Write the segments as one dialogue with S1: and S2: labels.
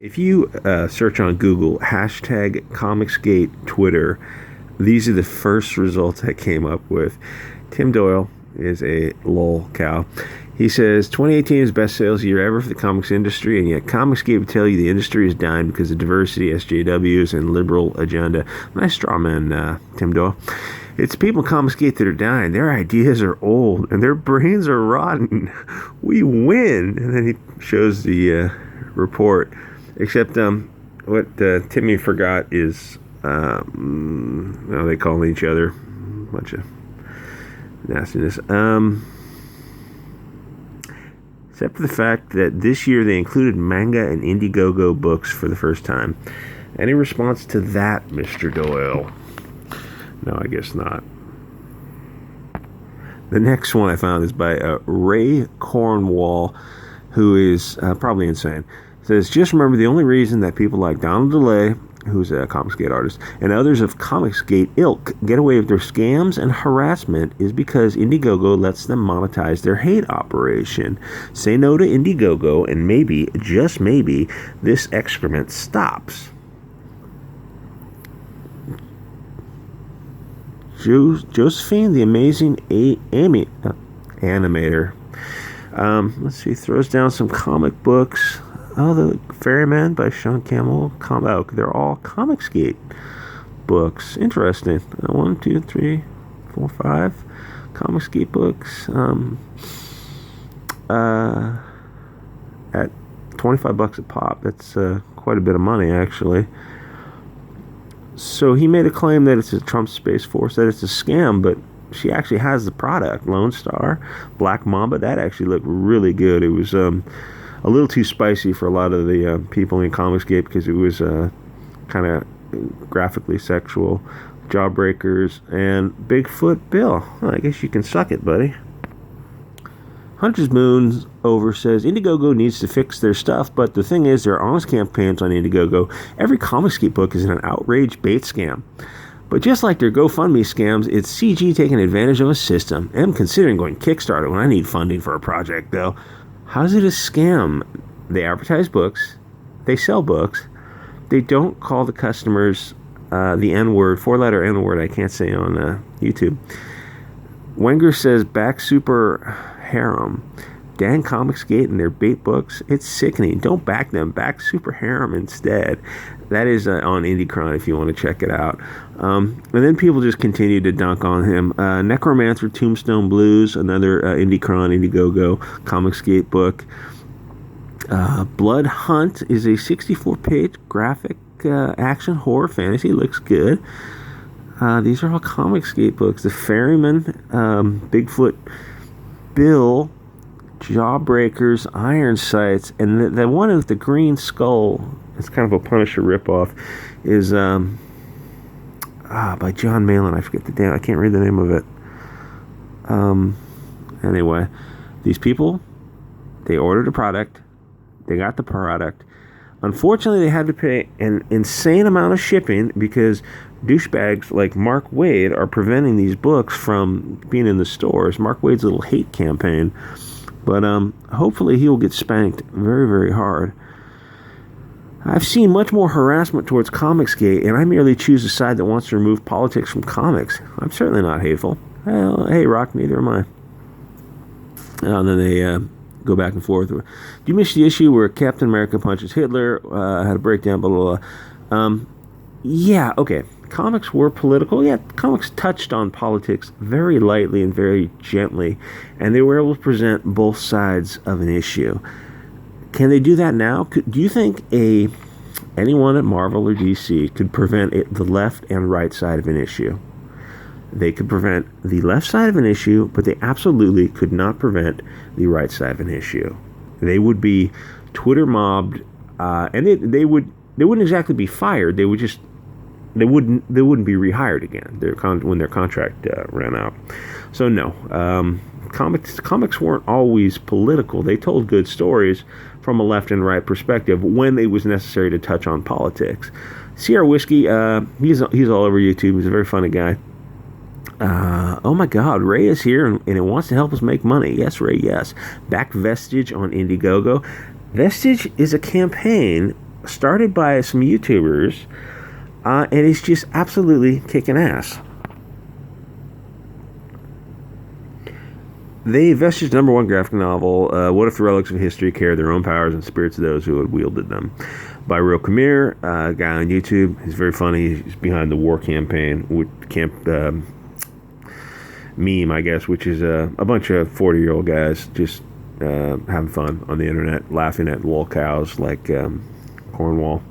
S1: If you search on Google hashtag Comicsgate Twitter, these are the first results I came up with. Tim Doyle is a lol cow. He says 2018 is best sales year ever for the comics industry, and yet Comicsgate would tell you the industry is dying because of diversity, SJWs, and liberal agenda. Nice straw man, Tim Doyle. It's people in Comicsgate that are dying. Their ideas are old, and their brains are rotten. We win. And then he shows the report. Except what Timmy forgot is, they call each other a bunch of nastiness. Except for the fact that this year they included manga and Indiegogo books for the first time. Any response to that, Mr. Doyle? No, I guess not. The next one I found is by Ray Cornwall, who is probably insane. Says, just remember the only reason that people like Donald DeLay, who's a Comicsgate artist, and others of Comicsgate ilk get away with their scams and harassment is because Indiegogo lets them monetize their hate operation. Say no to Indiegogo and maybe, just maybe, this excrement stops. Josephine, the amazing animator. Let's see, throws down some comic books. Oh, the Ferryman by Sean Campbell. They're all Comicsgate books. Interesting. 1, 2, 3, 4, 5 Comicsgate books. At $25 a pop. That's quite a bit of money, actually. So he made a claim that it's a Trump Space Force, that it's a scam, but she actually has the product. Lone Star, Black Mamba. That actually looked really good. It was a little too spicy for a lot of the people in Comicsgate because it was kind of graphically sexual. Jawbreakers and Bigfoot Bill. Well, I guess you can suck it, buddy. Hunter's Moon over says Indiegogo needs to fix their stuff, but the thing is, there are honest campaigns on Indiegogo. Every Comicsgate book is an outrage bait scam. But just like their GoFundMe scams, it's CG taking advantage of a system. I'm considering going Kickstarter when I need funding for a project, though. How's it a scam? They advertise books. They sell books. They don't call the customers the N-word, 4-letter N-word I can't say on YouTube. Wenger says, back Super Harem. Dan Comicsgate and their bait books. It's sickening. Don't back them. Back Super Harem instead. That is on IndieCron if you want to check it out. And then people just continue to dunk on him. Necromancer Tombstone Blues, another IndieCron, Indiegogo, Comicsgate book. Blood Hunt is a 64-page graphic action horror fantasy. Looks good. These are all Comicsgate books. The Ferryman, Bigfoot Bill, Jawbreakers, Iron Sights, and the one with the green skull, it's kind of a Punisher ripoff, is by John Malin. I forget I can't read the name of it. Anyway, these people, they ordered a product, they got the product. Unfortunately, they had to pay an insane amount of shipping because douchebags like Mark Waid are preventing these books from being in the stores. Mark Waid's little hate campaign. But hopefully he will get spanked very, very hard. I've seen much more harassment towards Comicsgate, and I merely choose a side that wants to remove politics from comics. I'm certainly not hateful. Well, hey, Rock, neither am I. And then they go back and forth. Do you miss the issue where Captain America punches Hitler? Had a breakdown, blah, blah, blah. Yeah, okay. Comics were political. Yeah, comics touched on politics very lightly and very gently, and they were able to present both sides of an issue. Can they do that now? Do you think anyone at Marvel or DC could prevent the left and right side of an issue? They could prevent the left side of an issue, but they absolutely could not prevent the right side of an issue. They would be Twitter mobbed, and they wouldn't exactly be fired. They would just They wouldn't be rehired again when their contract ran out. So no, comics weren't always political. They told good stories from a left and right perspective when it was necessary to touch on politics. CR Whiskey, he's all over YouTube. He's a very funny guy. Oh my God, Ray is here and it wants to help us make money. Yes, Ray, yes. Back Vestige on Indiegogo. Vestige is a campaign started by some YouTubers, and it's just absolutely kicking ass. They Vestige #1 graphic novel, What If the Relics of History Carry Their Own Powers and Spirits of Those Who Had Wielded Them, by Real Khmer, a guy on YouTube. He's very funny. He's behind the war campaign, meme, I guess, which is a bunch of 40-year-old guys just having fun on the internet, laughing at lol cows like Cornwall.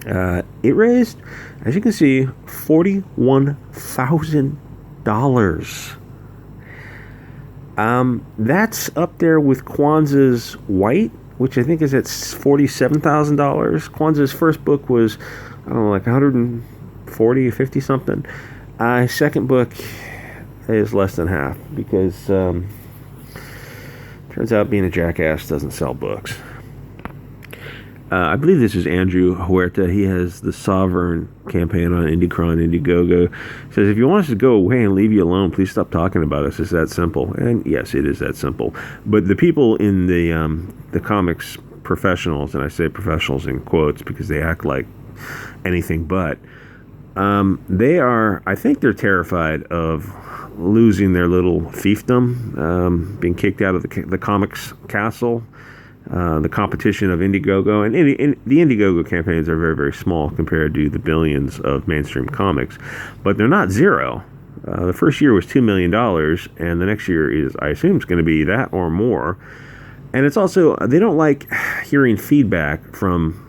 S1: It raised, as you can see, $41,000. That's up there with Kwanzaa's White, which I think is at $47,000. Kwanzaa's first book was, I don't know, like 140, 50 something. Second book is less than half because turns out being a jackass doesn't sell books. I believe this is Andrew Huerta. He has the Sovereign campaign on Indicron, Indiegogo. He says, if you want us to go away and leave you alone, please stop talking about us. It's that simple. And yes, it is that simple. But the people in the comics professionals, and I say professionals in quotes because they act like anything but, I think they're terrified of losing their little fiefdom, being kicked out of the comics castle. The competition of Indiegogo, and the Indiegogo campaigns are very, very small compared to the billions of mainstream comics, but they're not zero. The first year was $2 million, and the next year is, I assume, it's going to be that or more. And it's also, they don't like hearing feedback from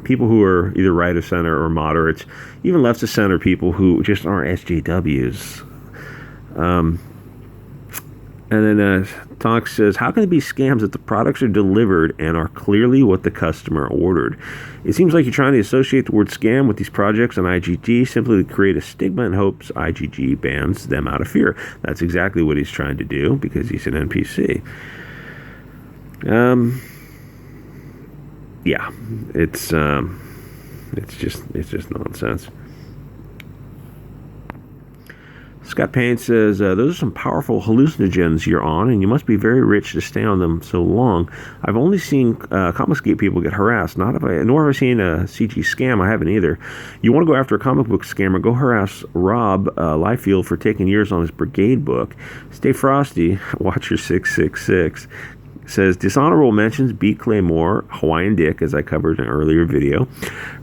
S1: people who are either right of center or moderates, even left of center people who just aren't SJWs. And then Tonks says, how can it be scams if the products are delivered and are clearly what the customer ordered? It seems like you're trying to associate the word scam with these projects on IGG simply to create a stigma in hopes IGG bans them out of fear. That's exactly what he's trying to do because he's an NPC. Yeah, it's just nonsense. Scott Payne says, those are some powerful hallucinogens you're on, and you must be very rich to stay on them so long. I've only seen Comicsgate people get harassed, nor have I seen a CG scam. I haven't either. You want to go after a comic book scammer, go harass Rob Liefeld for taking years on his Brigade book. Stay frosty. Watch your 666. Says, dishonorable mentions, B. Claymore, Hawaiian Dick, as I covered in an earlier video.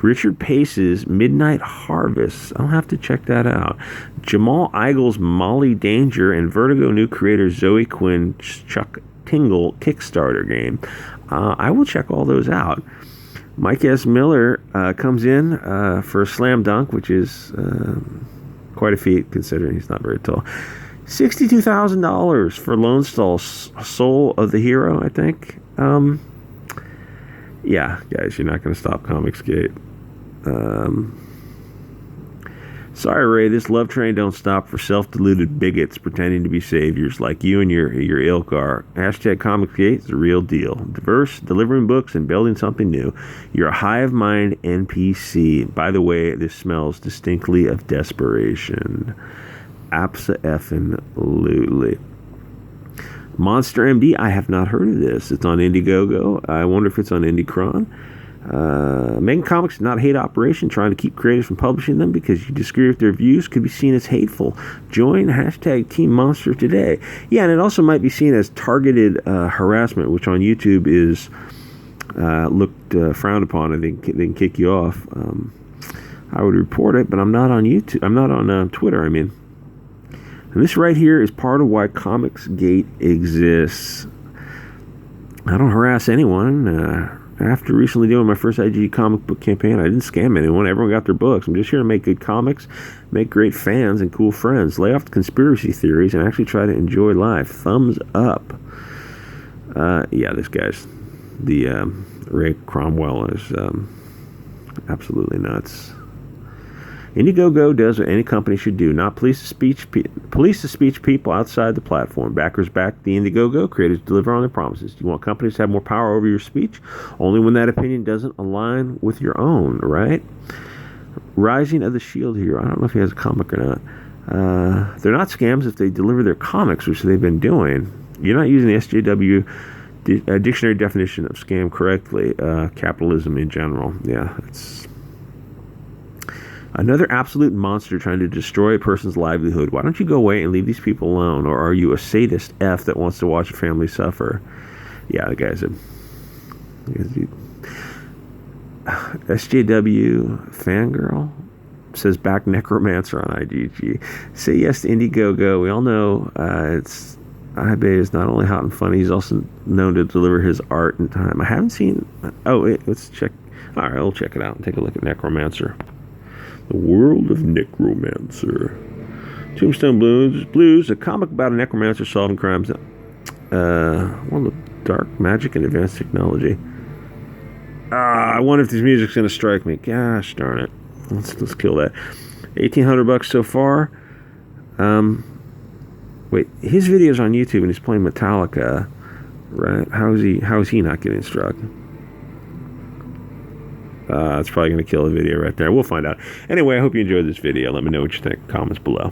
S1: Richard Pace's Midnight Harvest. I'll have to check that out. Jamal Eigel's Molly Danger and Vertigo new creator Zoe Quinn's Chuck Tingle Kickstarter game. I will check all those out. Mike S. Miller comes in for a slam dunk, which is quite a feat considering he's not very tall. $62,000 for Lone Star Soul of the Hero, I think. Yeah, guys, you're not going to stop Comicsgate. Sorry, Ray, this love train don't stop for self-deluded bigots pretending to be saviors like you and your ilk are. Hashtag Comicsgate is the real deal. Diverse, delivering books, and building something new. You're a hive-mind NPC. By the way, this smells distinctly of desperation. Abso-effing-lutely. Monster MD, I have not heard of this. It's on Indiegogo. I wonder if it's on Indicron. Making comics not a hate operation, trying to keep creators from publishing them because you disagree with their views could be seen as hateful. Join hashtag Team Monster today. Yeah, and it also might be seen as targeted harassment, which on YouTube is looked frowned upon. I think they can kick you off. I would report it, but I'm not on YouTube. I'm not on Twitter, I mean. And this right here is part of why Comicsgate exists. I don't harass anyone. After recently doing my first IG comic book campaign, I didn't scam anyone. Everyone got their books. I'm just here to make good comics, make great fans, and cool friends. Lay off the conspiracy theories and actually try to enjoy life. Thumbs up. Yeah, this guy's, the Ray Cromwell is absolutely nuts. Indiegogo does what any company should do, not police the speech people outside the platform. Backers back the Indiegogo, creators deliver on their promises. You want companies to have more power over your speech? Only when that opinion doesn't align with your own, right? Rising of the Shield Hero. I don't know if he has a comic or not. They're not scams if they deliver their comics, which they've been doing. You're not using the SJW Dictionary definition of scam correctly. Capitalism in general. Yeah, it's another absolute monster trying to destroy a person's livelihood. Why don't you go away and leave these people alone? Or are you a sadist F that wants to watch a family suffer? Yeah, the guy's a SJW fangirl says back necromancer on IGG. Say yes to Indiegogo. We all know it's Ibe is not only hot and funny, he's also known to deliver his art in time. I haven't seen. Oh, wait, let's check. All right, we'll check it out and take a look at Necromancer. The World of Necromancer. Tombstone Blues, a comic about a necromancer solving crimes. World of dark magic and advanced technology. I wonder if this music's gonna strike me. Gosh darn it. Let's kill that. $1,800 so far. Wait, his video's on YouTube and he's playing Metallica, right? How is he not getting struck? It's probably gonna kill the video right there. We'll find out. Anyway, I hope you enjoyed this video. Let me know what you think. Comments below.